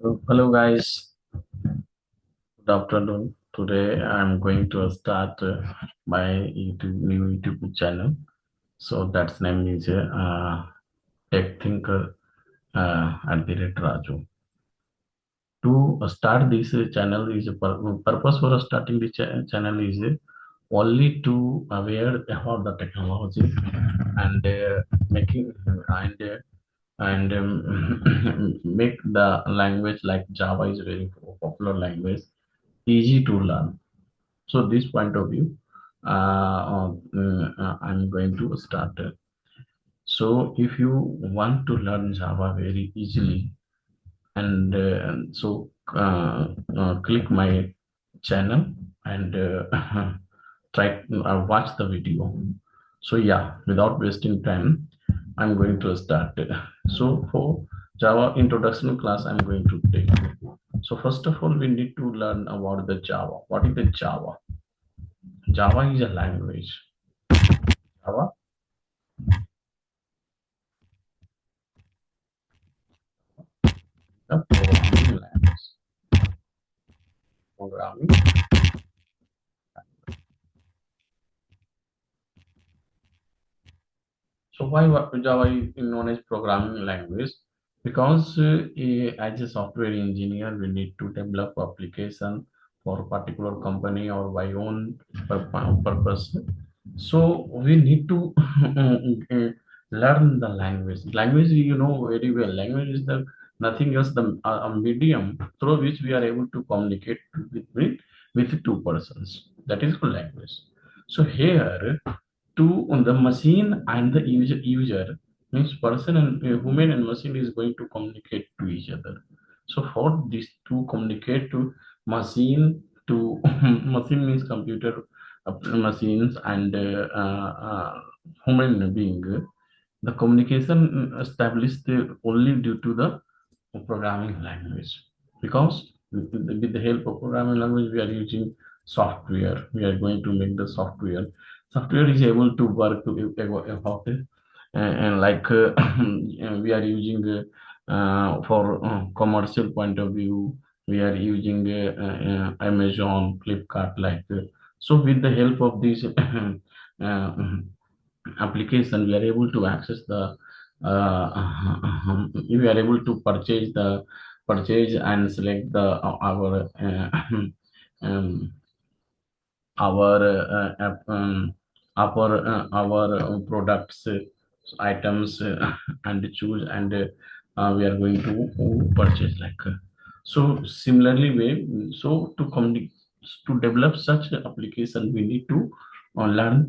Hello guys, good afternoon. Today I'm going to start my new YouTube channel. So that's name is Tech Thinker at the rate Raju. To start this channel is purpose for starting the channel is only to aware about the technology and making and make the language like Java is very popular language, easy to learn. So this point of view, I'm going to start. So if you want to learn Java very easily, and click my channel and try watch the video. So yeah, without wasting time, I'm going to start. So for Java introduction class, I'm going to take. So first of all, we need to learn about the Java. What is the Java? Java is a language. Java, the programming language. Programming. So why Java is known as programming language? Because as a software engineer, we need to develop application for a particular company or by own purpose. So we need to learn the language. Language, you know very well. Language is the nothing else the a medium through which we are able to communicate with two persons. That is called language. So here to on the machine and the user means person and human and machine is going to communicate to each other. So for these to communicate to machine to machine means computer machines and human being, the communication established only due to the programming language, because with the help of programming language we are using software, we are going to make the software is able to work about it, and like we are using for commercial point of view, we are using Amazon, Flipkart, like so with the help of this uh, application we are able to access the we are able to purchase and select the um, our our products, items, and choose, and we are going to purchase like so similarly way. So to communicate, to develop such application we need to learn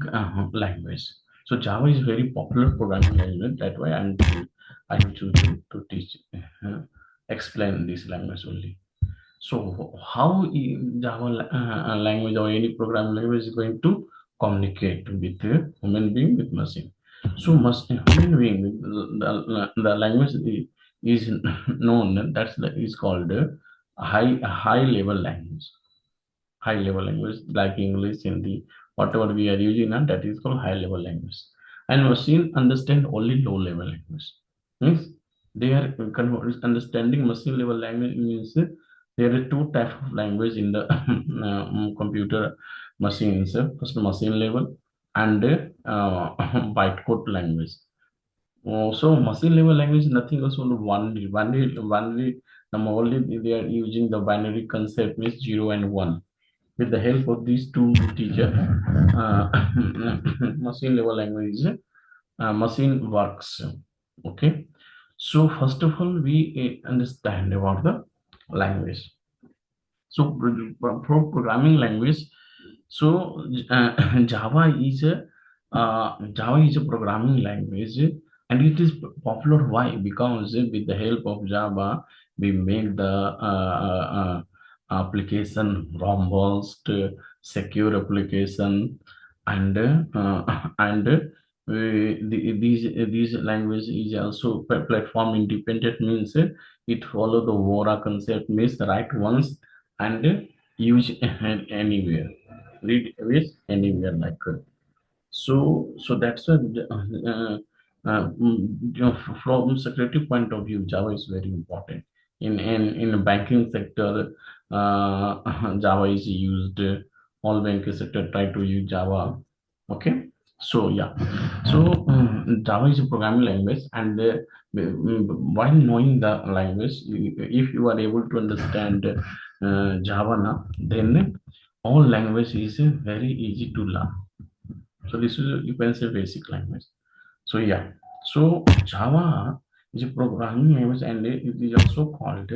language. So Java is very popular programming language. That why I'm choosing to teach explain this language only. So how Java language or any programming language is going to communicate with a human being with machine? So must human being, the language is known, that's is called high level language. High level language like English, Hindi, whatever we are using, and that is called high level language. And machine understand only low level language. Means they are understanding machine level language means there are two types of language in the computer machines. First machine level and bytecode language. So machine level language is nothing else only one number only they are using the binary concept means 0 and 1. With the help of these two teacher, uh, machine level language machine works. Okay, so first of all we understand about the language. So for programming language, so java is a Java is a programming language, and it is popular. Why? Because with the help of Java we make the application robust, secure application, and these language is also platform independent, means it follow the Vora concept, means write once and use anywhere, read with anywhere like so that's a from security point of view Java is very important. in banking sector, Java is used. All banking sector try to use Java. Okay, so yeah, so Java is a programming language, and while knowing the language, if you are able to understand Java now, then all language is very easy to learn. So this is, you can say, basic language. So yeah, so Java is a programming language, and it is also called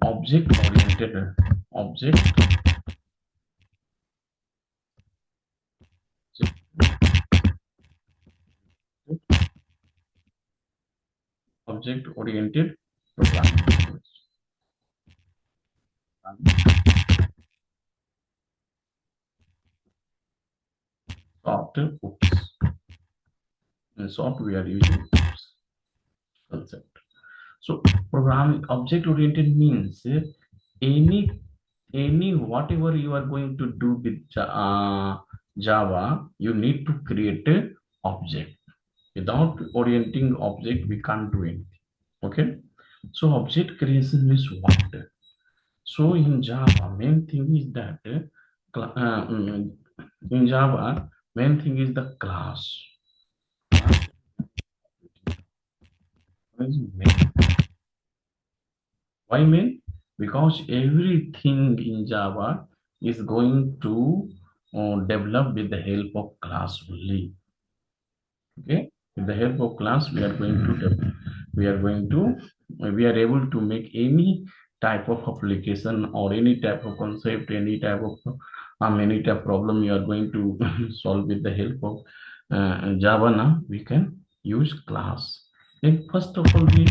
object oriented. Object object oriented programming language. Software, oops, and software using concept. So programming object oriented means any any whatever you are going to do with Java, you need to create a object. Without orienting object, we can't do anything. Okay. So object creation means what? So in Java, main thing is that in Java, main thing is the class. What is main? Why main? Because everything in Java is going to develop with the help of class only. Okay, with the help of class, we are going to develop, we are going to we are able to make any type of application or any type of concept, any type of any type of problem you are going to solve with the help of Java. Now we can use class. Then first of all, we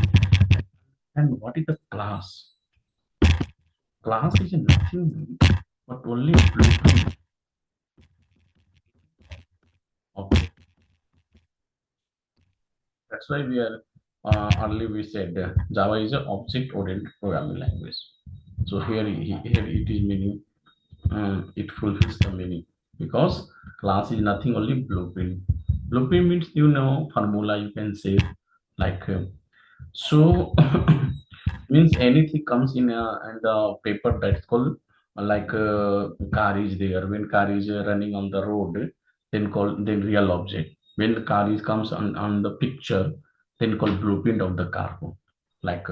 and what is the class? Class is nothing but only blueprint of. That's why we are earlier we said Java is an object-oriented programming language. So here it is meaning it fulfills the meaning because class is nothing only blueprint. Blueprint means formula you can say like so means anything comes in the paper that's called like car is there when car is running on the road then called then real object when the car is comes on the picture then called blueprint of the car like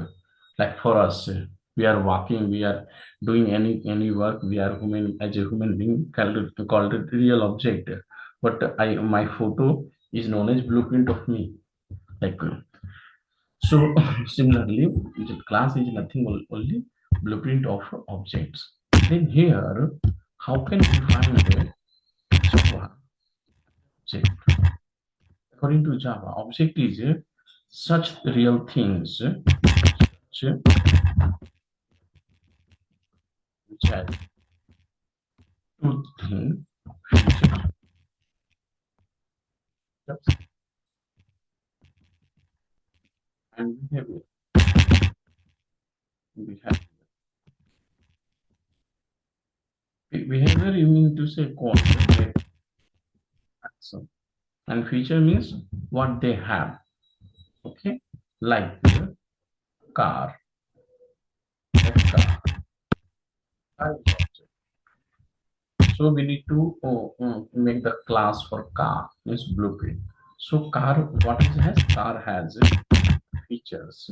like for us we are walking we are doing any work we are human as a human being called it real object but I my photo is known as blueprint of me like so similarly, the class is nothing only blueprint of objects. Then here, how can we find the Java object? According to Java, object is such real things such, which has two things, features, and behavior. Behavior. Behavior you mean to say cause, action, and feature means what they have. Okay, like car, car. So we need to make the class for car means blueprint. So car, what it has? Car has features.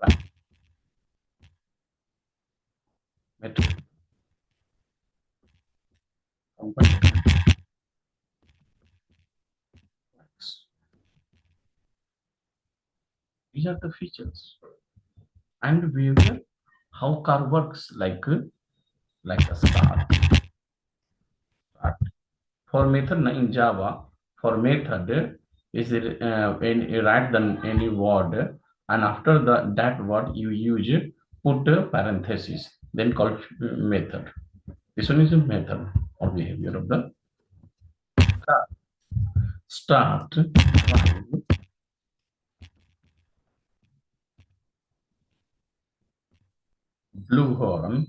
Right. Method. Component. These are the features. And behavior, how car works like a start. Start. For method in Java, for method is when you write the any word and after that word you use put a parenthesis then called method. This one is a method or behavior of the start while blue horn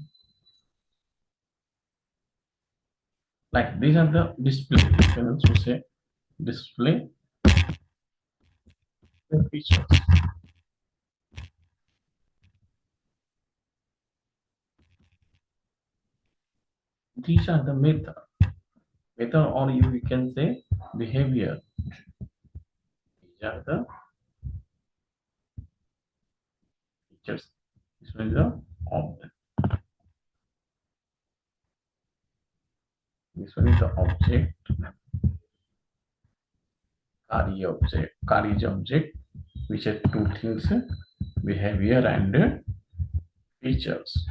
These are the display. You can also say display the features. These are the method, or you can say behavior. These are the features. This one is the object. This one is the object. Carry object, which are two things: behavior and features.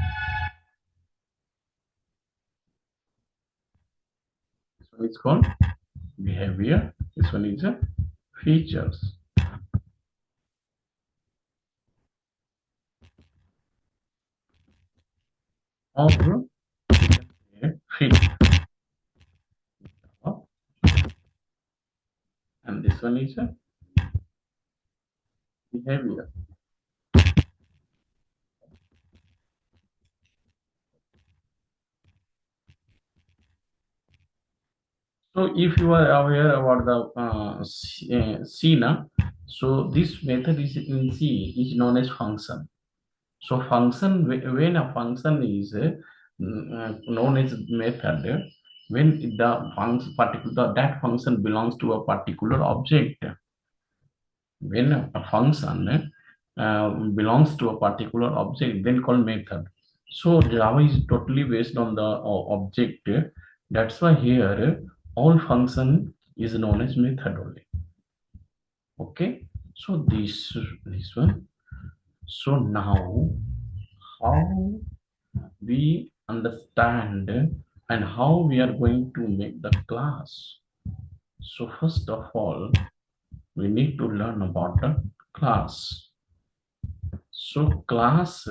This one is called behavior. This one is features. Or fit. And this one is behavior. So if you are aware about the CNA, so this method is in C is known as function. So function, when a function is known as method, when the function particular that function belongs to a particular object. When a function belongs to a particular object, then called method. So Java is totally based on the object. That's why here all function is known as method only. Okay. So this one. So now how we understand and how we are going to make the class. So first of all, we need to learn about the class. So class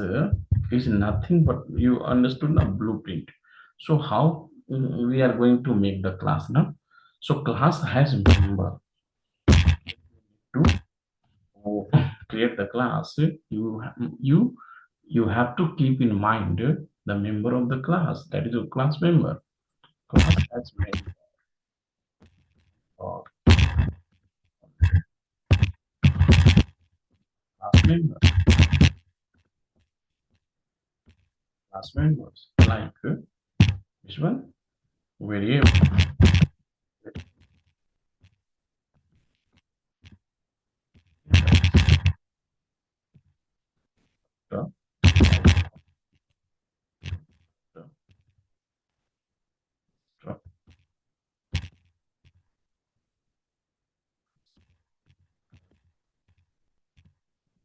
is nothing but you understood the blueprint. So how we are going to make the class now? So class has member. To create the class, you have to keep in mind the member of the class. That is a class member. Class has member or class member. Class members like which one? Variable.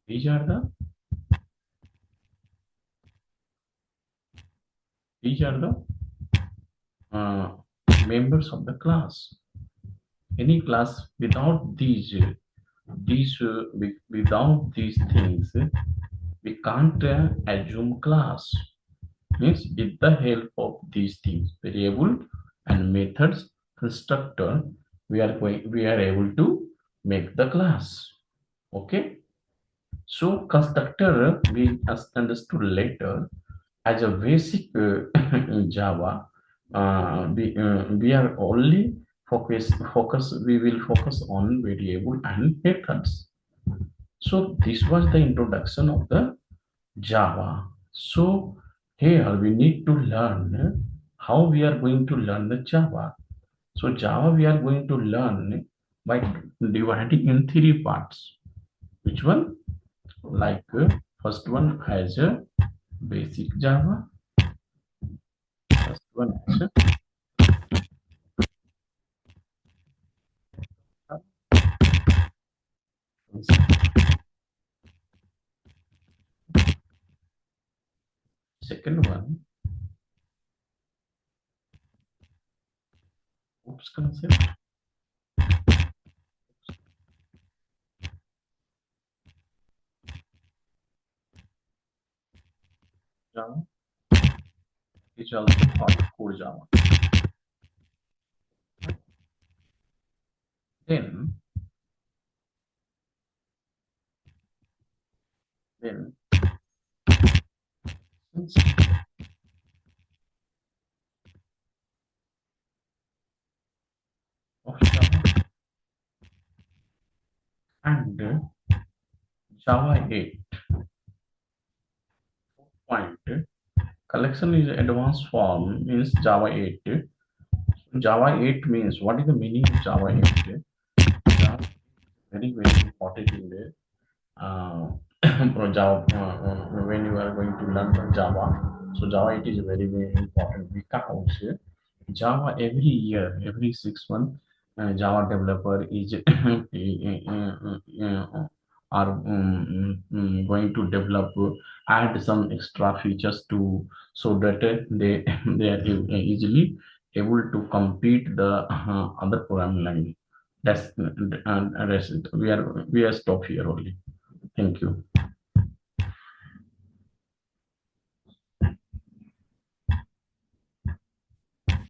These are the these are the uh, members of the class. Any class without without these things, we can't assume class. Means with the help of these things, variable and methods, constructor, we are able to make the class. Okay. So constructor we understood later as a basic in Java. We are only focus. We will focus on variable and methods. So this was the introduction of the Java. So here we need to learn how we are going to learn the Java. So Java we are going to learn by dividing in three parts. Which one? Like first one has a basic Java. First one has second one, oops concept. Java is also called core Java. Then, then since Java 8 point collection is advanced form means Java 8. Java 8 means what is the meaning of Java 8? Java is very very important in the Java when you are going to learn the Java. So Java 8 is very very important because Java every year, every 6 months, Java developer is are going to develop, add some extra features to so that they are easily able to compete the other programming language. That's it. We are stop here only. Thank you.